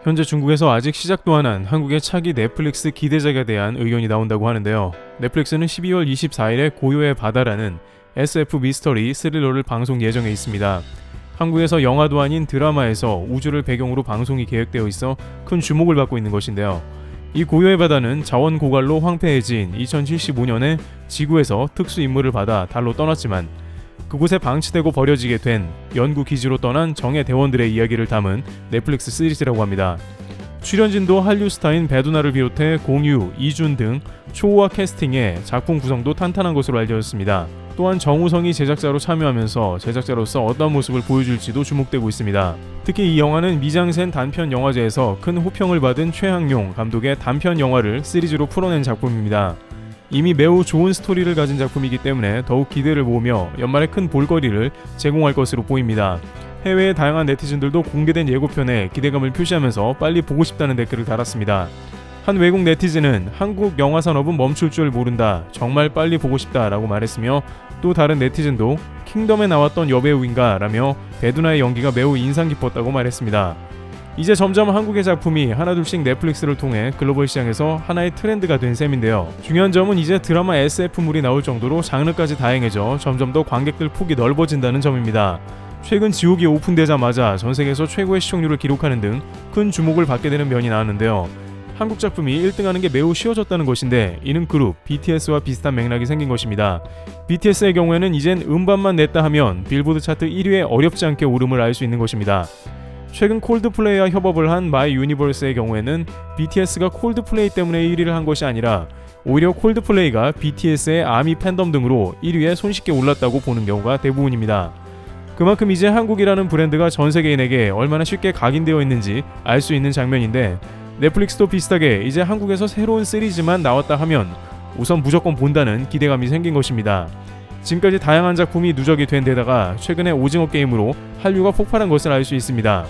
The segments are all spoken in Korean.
현재 중국에서 아직 시작도 안 한 한국의 차기 넷플릭스 기대작에 대한 의견이 나온다고 하는데요. 넷플릭스는 12월 24일에 고요의 바다라는 SF 미스터리 스릴러를 방송 예정에 있습니다. 한국에서 영화도 아닌 드라마에서 우주를 배경으로 방송이 계획되어 있어 큰 주목을 받고 있는 것인데요. 이 고요의 바다는 자원 고갈로 황폐해진 2075년에 지구에서 특수 임무를 받아 달로 떠났지만 그곳에 방치되고 버려지게 된 연구 기지로 떠난 정예 대원들의 이야기를 담은 넷플릭스 시리즈라고 합니다. 출연진도 한류 스타인 배두나를 비롯해 공유, 이준 등 초호화 캐스팅에 작품 구성도 탄탄한 것으로 알려졌습니다. 또한 정우성이 제작자로 참여하면서 제작자로서 어떤 모습을 보여줄지도 주목되고 있습니다. 특히 이 영화는 미장센 단편 영화제에서 큰 호평을 받은 최항용 감독의 단편 영화를 시리즈로 풀어낸 작품입니다. 이미 매우 좋은 스토리를 가진 작품이기 때문에 더욱 기대를 모으며 연말에 큰 볼거리를 제공할 것으로 보입니다. 해외의 다양한 네티즌들도 공개된 예고편에 기대감을 표시하면서 빨리 보고 싶다는 댓글을 달았습니다. 한 외국 네티즌은 한국 영화 산업은 멈출 줄 모른다, 정말 빨리 보고 싶다 라고 말했으며 또 다른 네티즌도 킹덤에 나왔던 여배우인가 라며 배두나의 연기가 매우 인상 깊었다고 말했습니다. 이제 점점 한국의 작품이 하나둘씩 넷플릭스를 통해 글로벌 시장에서 하나의 트렌드가 된 셈인데요. 중요한 점은 이제 드라마 SF물이 나올 정도로 장르까지 다양해져 점점 더 관객들 폭이 넓어진다는 점입니다. 최근 지옥이 오픈되자마자 전 세계에서 최고의 시청률을 기록하는 등 큰 주목을 받게 되는 면이 나왔는데요. 한국 작품이 1등하는 게 매우 쉬워졌다는 것인데 이는 그룹 BTS와 비슷한 맥락이 생긴 것입니다. BTS의 경우에는 이젠 음반만 냈다 하면 빌보드 차트 1위에 어렵지 않게 오름을 알 수 있는 것입니다. 최근 콜드플레이와 협업을 한 마이 유니버스의 경우에는 BTS가 콜드플레이 때문에 1위를 한 것이 아니라 오히려 콜드플레이가 BTS의 아미 팬덤 등으로 1위에 손쉽게 올랐다고 보는 경우가 대부분입니다. 그만큼 이제 한국이라는 브랜드가 전 세계인에게 얼마나 쉽게 각인되어 있는지 알 수 있는 장면인데 넷플릭스도 비슷하게 이제 한국에서 새로운 시리즈만 나왔다 하면 우선 무조건 본다는 기대감이 생긴 것입니다. 지금까지 다양한 작품이 누적이 된 데다가 최근에 오징어 게임으로 한류가 폭발한 것을 알 수 있습니다.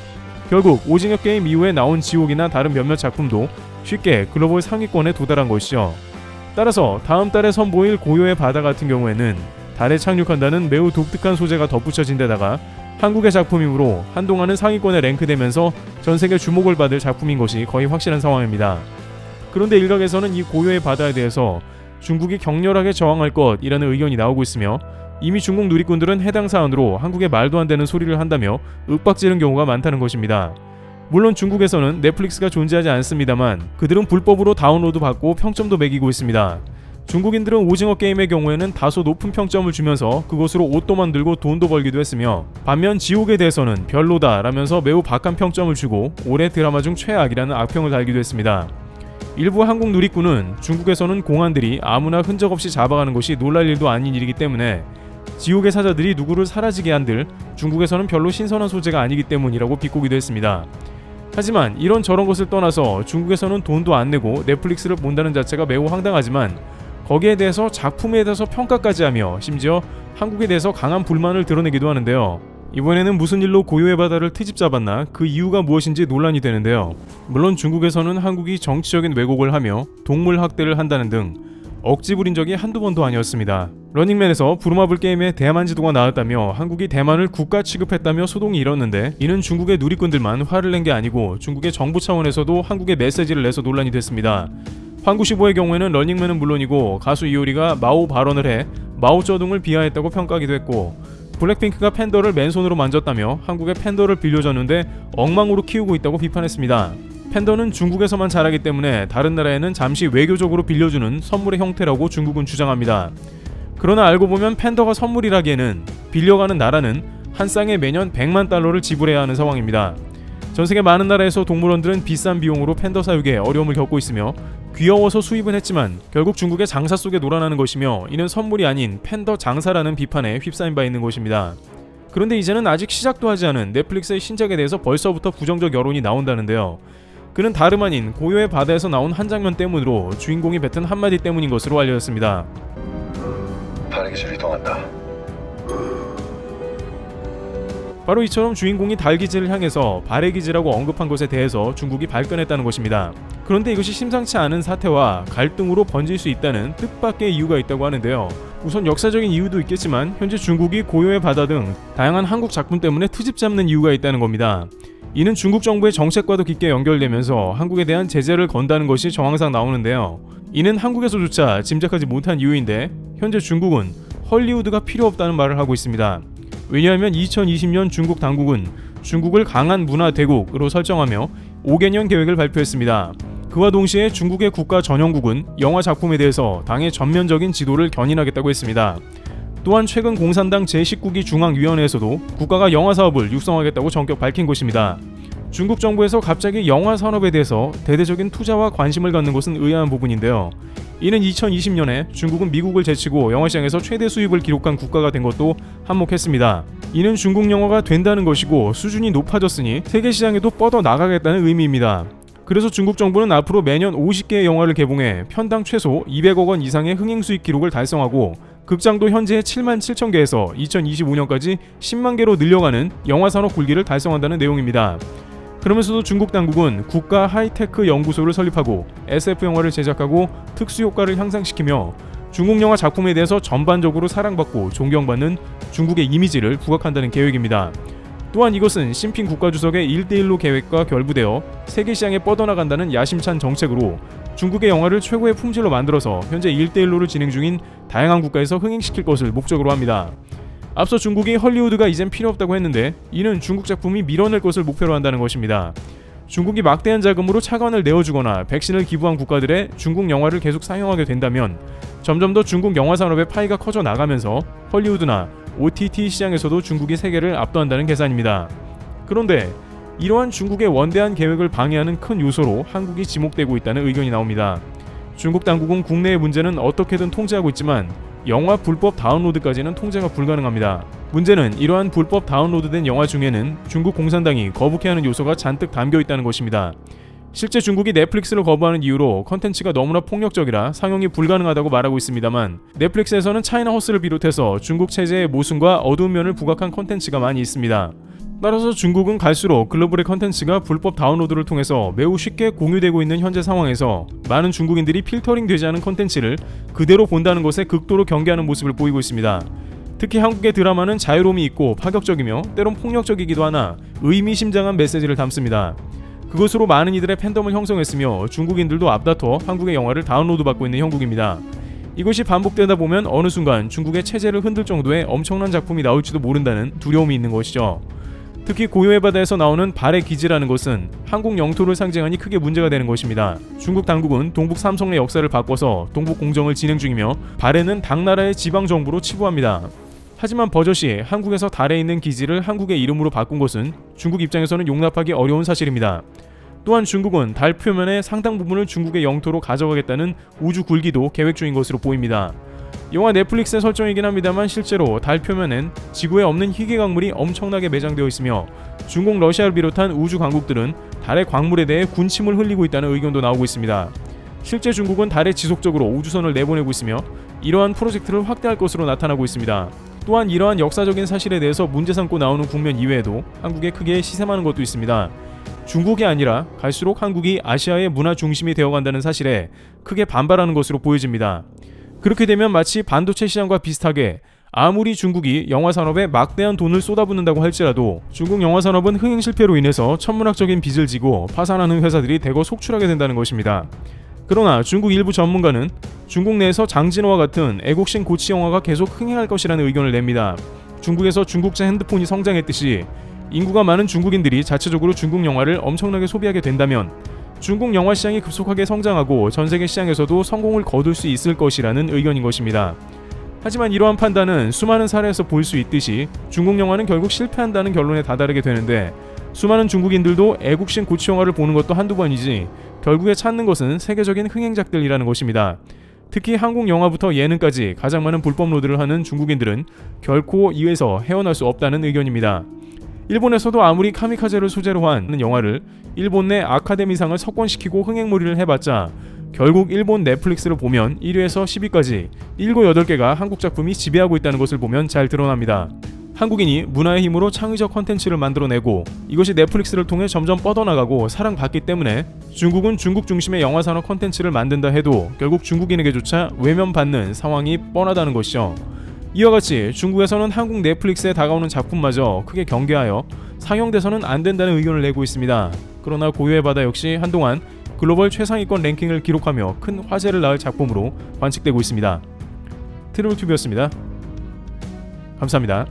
결국 오징어 게임 이후에 나온 지옥이나 다른 몇몇 작품도 쉽게 글로벌 상위권에 도달한 것이죠. 따라서 다음 달에 선보일 고요의 바다 같은 경우에는 달에 착륙한다는 매우 독특한 소재가 덧붙여진 데다가 한국의 작품이므로 한동안은 상위권에 랭크되면서 전세계 주목을 받을 작품인 것이 거의 확실한 상황입니다. 그런데 일각에서는 이 고요의 바다에 대해서 중국이 격렬하게 저항할 것이라는 의견이 나오고 있으며 이미 중국 누리꾼들은 해당 사안으로 한국에 말도 안 되는 소리를 한다며 윽박지른 경우가 많다는 것입니다. 물론 중국에서는 넷플릭스가 존재하지 않습니다만 그들은 불법으로 다운로드 받고 평점도 매기고 있습니다. 중국인들은 오징어 게임의 경우에는 다소 높은 평점을 주면서 그것으로 옷도 만들고 돈도 벌기도 했으며 반면 지옥에 대해서는 별로다 라면서 매우 박한 평점을 주고 올해 드라마 중 최악이라는 악평을 달기도 했습니다. 일부 한국 누리꾼은 중국에서는 공안들이 아무나 흔적 없이 잡아가는 것이 놀랄 일도 아닌 일이기 때문에 지옥의 사자들이 누구를 사라지게 한들 중국에서는 별로 신선한 소재가 아니기 때문이라고 비꼬기도 했습니다. 하지만 이런 저런 것을 떠나서 중국에서는 돈도 안 내고 넷플릭스를 본다는 자체가 매우 황당하지만 거기에 대해서 작품에 대해서 평가까지 하며 심지어 한국에 대해서 강한 불만을 드러내기도 하는데요. 이번에는 무슨 일로 고요의 바다를 트집 잡았나 그 이유가 무엇인지 논란이 되는데요. 물론 중국에서는 한국이 정치적인 왜곡을 하며 동물 학대를 한다는 등 억지 부린 적이 한두 번도 아니었습니다. 러닝맨에서 부루마블 게임에 대만 지도가 나왔다며 한국이 대만을 국가 취급했다며 소동이 일었는데 이는 중국의 누리꾼들만 화를 낸 게 아니고 중국의 정부 차원에서도 한국에 메시지를 내서 논란이 됐습니다. 황구시보의 경우에는 러닝맨은 물론이고 가수 이효리가 마오 발언을 해 마오쩌둥을 비하했다고 평가하기도 했고 블랙핑크가 팬더를 맨손으로 만졌다며 한국의 팬더를 빌려줬는데 엉망으로 키우고 있다고 비판했습니다. 팬더는 중국에서만 자라기 때문에 다른 나라에는 잠시 외교적으로 빌려주는 선물의 형태라고 중국은 주장합니다. 그러나 알고 보면 팬더가 선물이라기에는 빌려가는 나라는 한 쌍에 매년 100만 달러를 지불해야 하는 상황입니다. 전세계 많은 나라에서 동물원들은 비싼 비용으로 팬더 사육에 어려움을 겪고 있으며 귀여워서 수입은 했지만 결국 중국의 장사 속에 놀아나는 것이며 이는 선물이 아닌 팬더 장사라는 비판에 휩싸인 바 있는 것입니다. 그런데 이제는 아직 시작도 하지 않은 넷플릭스의 신작에 대해서 벌써부터 부정적 여론이 나온다는데요. 그는 다름 아닌 고요의 바다에서 나온 한 장면 때문으로 주인공이 뱉은 한마디 때문인 것으로 알려졌습니다. 발기질 이동한다. 바로 이처럼 주인공이 달기지를 향해서 발해기지라고 언급한 것에 대해서 중국이 발끈했다는 것입니다. 그런데 이것이 심상치 않은 사태와 갈등으로 번질 수 있다는 뜻밖의 이유가 있다고 하는데요. 우선 역사적인 이유도 있겠지만 현재 중국이 고요의 바다 등 다양한 한국 작품 때문에 트집 잡는 이유가 있다는 겁니다. 이는 중국 정부의 정책과도 깊게 연결되면서 한국에 대한 제재를 건다는 것이 정황상 나오는데요. 이는 한국에서조차 짐작하지 못한 이유인데 현재 중국은 헐리우드가 필요 없다는 말을 하고 있습니다. 왜냐하면 2020년 중국 당국은 중국을 강한 문화 대국으로 설정하며 5개년 계획을 발표했습니다. 그와 동시에 중국의 국가 전용국은 영화 작품에 대해서 당의 전면적인 지도를 견인하겠다고 했습니다. 또한 최근 공산당 제19기 중앙위원회에서도 국가가 영화 사업을 육성하겠다고 전격 밝힌 것입니다. 중국 정부에서 갑자기 영화 산업에 대해서 대대적인 투자와 관심을 갖는 것은 의아한 부분인데요. 이는 2020년에 중국은 미국을 제치고 영화 시장에서 최대 수입을 기록한 국가가 된 것도 한몫했습니다. 이는 중국 영화가 된다는 것이고 수준이 높아졌으니 세계 시장에도 뻗어 나가겠다는 의미입니다. 그래서 중국 정부는 앞으로 매년 50개의 영화를 개봉해 편당 최소 200억 원 이상의 흥행 수익 기록을 달성하고 극장도 현재 7만 7천 개에서 2025년까지 10만 개로 늘려가는 영화 산업 굴기를 달성한다는 내용입니다. 그러면서도 중국 당국은 국가 하이테크 연구소를 설립하고 SF 영화를 제작하고 특수 효과를 향상시키며 중국 영화 작품에 대해서 전반적으로 사랑받고 존경받는 중국의 이미지를 부각한다는 계획입니다. 또한 이것은 시진핑 국가주석의 1대1로 계획과 결부되어 세계 시장에 뻗어나간다는 야심찬 정책으로 중국의 영화를 최고의 품질로 만들어서 현재 1대1로를 진행 중인 다양한 국가에서 흥행시킬 것을 목적으로 합니다. 앞서 중국이 헐리우드가 이젠 필요 없다고 했는데 이는 중국 작품이 밀어낼 것을 목표로 한다는 것입니다. 중국이 막대한 자금으로 차관을 내어주거나 백신을 기부한 국가들의 중국 영화를 계속 상영하게 된다면 점점 더 중국 영화 산업의 파이가 커져 나가면서 헐리우드나 OTT 시장에서도 중국이 세계를 압도한다는 계산입니다. 그런데 이러한 중국의 원대한 계획을 방해하는 큰 요소로 한국이 지목되고 있다는 의견이 나옵니다. 중국 당국은 국내의 문제는 어떻게든 통제하고 있지만 영화 불법 다운로드까지는 통제가 불가능합니다. 문제는 이러한 불법 다운로드된 영화 중에는 중국 공산당이 거북해하는 요소가 잔뜩 담겨 있다는 것입니다. 실제 중국이 넷플릭스를 거부하는 이유로 컨텐츠가 너무나 폭력적이라 상영이 불가능하다고 말하고 있습니다만 넷플릭스에서는 차이나 허스를 비롯해서 중국 체제의 모순과 어두운 면을 부각한 컨텐츠가 많이 있습니다. 따라서 중국은 갈수록 글로벌의 컨텐츠가 불법 다운로드를 통해서 매우 쉽게 공유되고 있는 현재 상황에서 많은 중국인들이 필터링 되지 않은 컨텐츠를 그대로 본다는 것에 극도로 경계하는 모습을 보이고 있습니다. 특히 한국의 드라마는 자유로움이 있고 파격적이며 때론 폭력적이기도 하나 의미심장한 메시지를 담습니다. 그것으로 많은 이들의 팬덤을 형성했으며 중국인들도 앞다퉈 한국의 영화를 다운로드 받고 있는 형국입니다. 이것이 반복되다 보면 어느 순간 중국의 체제를 흔들 정도의 엄청난 작품이 나올지도 모른다는 두려움이 있는 것이죠. 특히 고요의 바다에서 나오는 발의 기지라는 것은 한국 영토를 상징하니 크게 문제가 되는 것입니다. 중국 당국은 동북 삼성의 역사를 바꿔서 동북 공정을 진행 중이며 발해는 당나라의 지방정부로 치부합니다. 하지만 버젓이 한국에서 달에 있는 기지를 한국의 이름으로 바꾼 것은 중국 입장에서는 용납하기 어려운 사실입니다. 또한 중국은 달 표면의 상당 부분을 중국의 영토로 가져가겠다는 우주 굴기도 계획 중인 것으로 보입니다. 영화 넷플릭스의 설정이긴 합니다만 실제로 달 표면엔 지구에 없는 희귀 광물이 엄청나게 매장되어 있으며 중국, 러시아를 비롯한 우주 강국들은 달의 광물에 대해 군침을 흘리고 있다는 의견도 나오고 있습니다. 실제 중국은 달에 지속적으로 우주선을 내보내고 있으며 이러한 프로젝트를 확대할 것으로 나타나고 있습니다. 또한 이러한 역사적인 사실에 대해서 문제 삼고 나오는 국면 이외에도 한국에 크게 시샘하는 것도 있습니다. 중국이 아니라 갈수록 한국이 아시아의 문화 중심이 되어간다는 사실에 크게 반발하는 것으로 보여집니다. 그렇게 되면 마치 반도체 시장과 비슷하게 아무리 중국이 영화 산업에 막대한 돈을 쏟아붓는다고 할지라도 중국 영화 산업은 흥행 실패로 인해서 천문학적인 빚을 지고 파산하는 회사들이 대거 속출하게 된다는 것입니다. 그러나 중국 일부 전문가는 중국 내에서 장진호와 같은 애국심 고치 영화가 계속 흥행할 것이라는 의견을 냅니다. 중국에서 중국제 핸드폰이 성장했듯이 인구가 많은 중국인들이 자체적으로 중국 영화를 엄청나게 소비하게 된다면 중국 영화 시장이 급속하게 성장하고 전세계 시장에서도 성공을 거둘 수 있을 것이라는 의견인 것입니다. 하지만 이러한 판단은 수많은 사례에서 볼 수 있듯이 중국 영화는 결국 실패한다는 결론에 다다르게 되는데 수많은 중국인들도 애국심 고치 영화를 보는 것도 한두 번이지 결국에 찾는 것은 세계적인 흥행작들이라는 것입니다. 특히 한국 영화부터 예능까지 가장 많은 불법 로드를 하는 중국인들은 결코 이에서 헤어날 수 없다는 의견입니다. 일본에서도 아무리 카미카제를 소재로 한 영화를 일본 내 아카데미상을 석권시키고 흥행몰이를 해봤자 결국 일본 넷플릭스를 보면 1위에서 10위까지 7, 8개가 한국 작품이 지배하고 있다는 것을 보면 잘 드러납니다. 한국인이 문화의 힘으로 창의적 컨텐츠를 만들어내고 이것이 넷플릭스를 통해 점점 뻗어나가고 사랑받기 때문에 중국은 중국 중심의 영화 산업 컨텐츠를 만든다 해도 결국 중국인에게조차 외면받는 상황이 뻔하다는 것이죠. 이와 같이 중국에서는 한국 넷플릭스에 다가오는 작품마저 크게 경계하여 상영돼서는 안 된다는 의견을 내고 있습니다. 그러나 고요의 바다 역시 한동안 글로벌 최상위권 랭킹을 기록하며 큰 화제를 낳을 작품으로 관측되고 있습니다. 트리블튜브였습니다. 감사합니다.